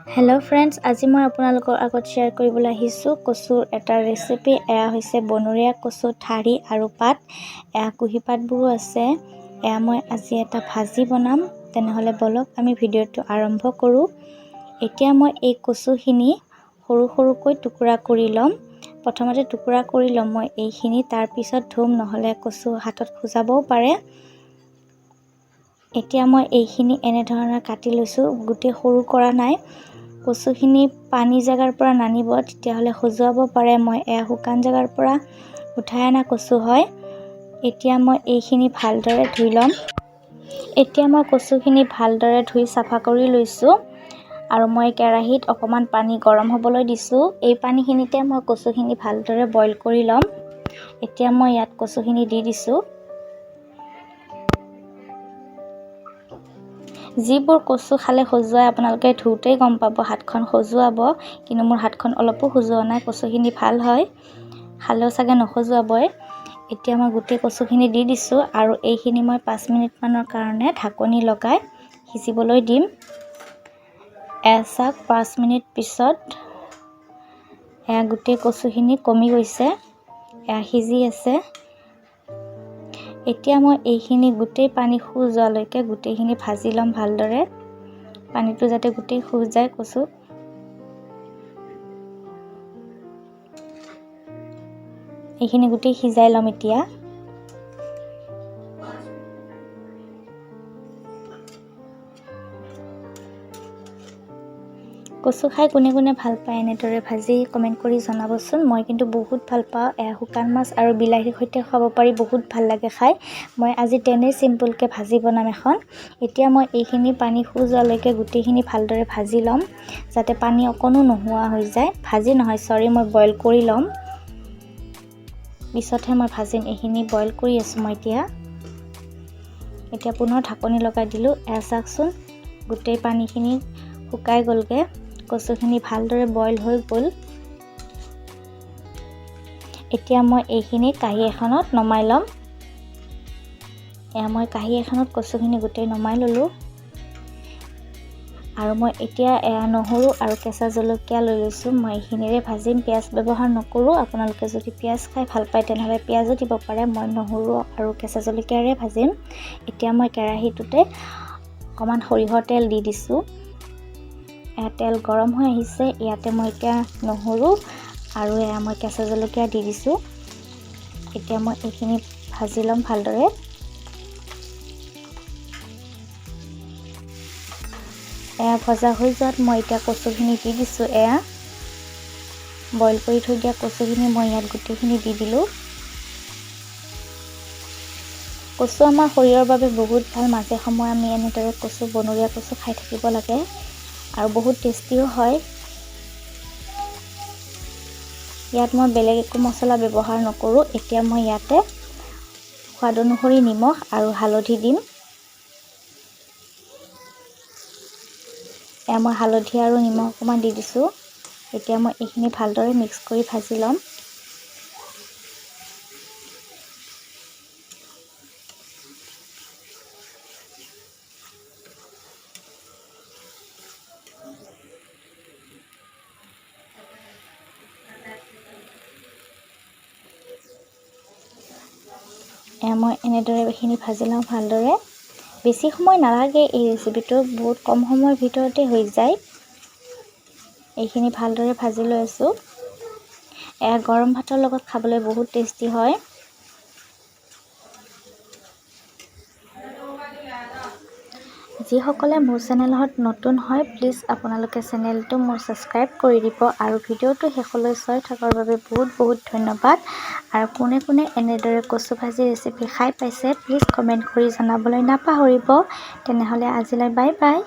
Hello friends, আজি মই আপোনালোকৰ আগত শ্বেয়াৰ কৰিবলৈ আহিছোঁ কচুৰ এটা ৰেচিপি। এয়া হৈছে বনৰীয়া কচু ঠাৰি আৰু পাত, এয়া কুহি পাতবোৰো আছে। এয়া মই আজি এটা ভাজি বনাম। তেনেহ'লে বলক আমি ভিডিঅ'টো আৰম্ভ কৰোঁ। এতিয়া মই এই কচুখিনি সৰু সৰুকৈ টুকুৰা কৰি ল'ম। প্ৰথমতে টুকুৰা কৰি ল'ম মই এইখিনি, তাৰপিছত ধুম, নহ'লে কচু হাতত খুজাবও পাৰে। এতিয়া মই এইখিনি এনেধৰণে কাটি লৈছোঁ, গোটেই সৰু কৰা নাই। কচুখিনি পানী জেগাৰ পৰা নানিব, তেতিয়াহ'লে খজুৱাব পাৰে। মই এয়া শুকান জেগাৰ পৰা উঠাই অনা কচু হয়। এতিয়া মই এইখিনি ভালদৰে ধুই ল'ম। এতিয়া মই কচুখিনি ভালদৰে ধুই চাফা কৰি লৈছোঁ আৰু মই কেৰাহীত অকণমান পানী গৰম হ'বলৈ দিছোঁ। এই পানীখিনিতে মই কচুখিনি ভালদৰে বইল কৰি ল'ম। এতিয়া মই ইয়াত কচুখিনি দি দিছোঁ। যিবোৰ কচু খালে খজুৱাই আপোনালোকে ধুওঁতেই গম পাব, হাতখন খজুৱাব, কিন্তু মোৰ হাতখন অলপো খজুৱা নাই। কচুখিনি ভাল হয়, খালেও চাগে নখজুৱাবই। এতিয়া মই গোটেই কচুখিনি দি দিছোঁ আৰু এইখিনি মই 5 মিনিটমানৰ কাৰণে ঢাকনি লগাই সিজিবলৈ দিম। চাওক 5 মিনিট পিছত এয়া গোটেই কচুখিনি কমি গৈছে, এয়া সিজি আছে। এতিয়া মই এইখিনি গোটেই পানী শুহ যোৱালৈকে গোটেইখিনি ভাজি ল'ম ভালদৰে, পানীটো যাতে গোটেই শুহ যায় কচুত। এইখিনি গোটেই সিজাই ল'ম এতিয়া। কচু খাই কোনে কোনে ভাল পায় এনেদৰে ভাজি কমেণ্ট কৰি জনাবচোন। মই কিন্তু বহুত ভাল পাওঁ। এয়া শুকান মাছ আৰু বিলাহীৰ সৈতে খাব পাৰি, বহুত ভাল লাগে খাই। মই আজি তেনেই চিম্পুলকৈ ভাজি বনাম এখন। এতিয়া মই এইখিনি পানী শুহ যোৱালৈকে গোটেইখিনি ভালদৰে ভাজি ল'ম, যাতে পানী অকণো নোহোৱা হৈ যায়। ভাজি নহয়, মই বইল কৰি ল'ম, পিছতহে মই ভাজিম। এইখিনি বইল কৰি আছোঁ মই এতিয়া পুনৰ ঢাকনি লগাই দিলোঁ। এয়া চাওকচোন, গোটেই পানীখিনি শুকাই গ'লগৈ, কচুখিনি ভালদৰে বইল হৈ গ'ল। এতিয়া মই এইখিনি কাঁহী এখনত নমাই ল'ম। এয়া মই কাঁহী এখনত কচুখিনি গোটেই নমাই ল'লোঁ আৰু মই এতিয়া এয়া নহৰু আৰু কেঁচা জলকীয়া লৈ লৈছোঁ। মই এইখিনিৰে ভাজিম, পিঁয়াজ ব্যৱহাৰ নকৰোঁ। আপোনালোকে যদি পিঁয়াজ খাই ভাল পায় তেনেহ'লে পিঁয়াজো দিব পাৰে। মই নহৰু আৰু কেঁচা জলকীয়াৰে ভাজিম। এতিয়া মই কেৰাহীটোতে অকণমান সৰিয়হৰ তেল দি দিছোঁ। তেল গৰম হৈ আহিছে, ইয়াতে মই এতিয়া নহৰু আৰু এয়া মই কেঁচা জলকীয়া দি দিছোঁ। এতিয়া মই এইখিনি ভাজি ল'ম ভালদৰে। এয়া ভজা হৈ যোৱাত মই এতিয়া কচুখিনি দি দিছোঁ। এয়া বইল কৰি থৈ দিয়া কচুখিনি মই ইয়াত গোটেইখিনি দি দিলোঁ। কচু আমাৰ শৰীৰৰ বাবে বহুত ভাল। মাজে সময়ে আমি এনেদৰে বনৰীয়া কচু খাই থাকিব লাগে আৰু বহুত টেষ্টিও হয়। ইয়াত মই বেলেগ একো মছলা ব্যৱহাৰ নকৰোঁ। এতিয়া মই ইয়াতে সোৱাদ অনুসৰি নিমখ আৰু হালধি দিম। এয়া মই হালধি আৰু নিমখ অকণমান দি দিছোঁ। এতিয়া মই এইখিনি ভালদৰে মিক্স কৰি ভাজি ল'ম। মই এনেদৰে এইখিনি ভাজি লওঁ ভালদৰে। বেছি সময় নালাগে, এই ৰেচিপিটো বহুত কম সময়ৰ ভিতৰতে হৈ যায়। এইখিনি ভালদৰে ভাজি লৈ আছোঁ। এয়া গৰম ভাতৰ লগত খাবলৈ বহুত টেষ্টি হয়। যিসকলে মোৰ চেনেলত নতুন হয়, প্লিজ আপোনালোকে চেনেলটো মোৰ ছাবস্ক্ৰাইব কৰি দিব আৰু ভিডিঅ'টো শেষলৈ চাই থকাৰ বাবে বহুত বহুত ধন্যবাদ। আৰু কোনে কোনে এনেদৰে কচু ভাজি ৰেচিপি খাই পাইছে, প্লিজ কমেণ্ট কৰি জনাবলৈ নাপাহৰিব। তেনেহ'লে আজিলৈ বাই বাই।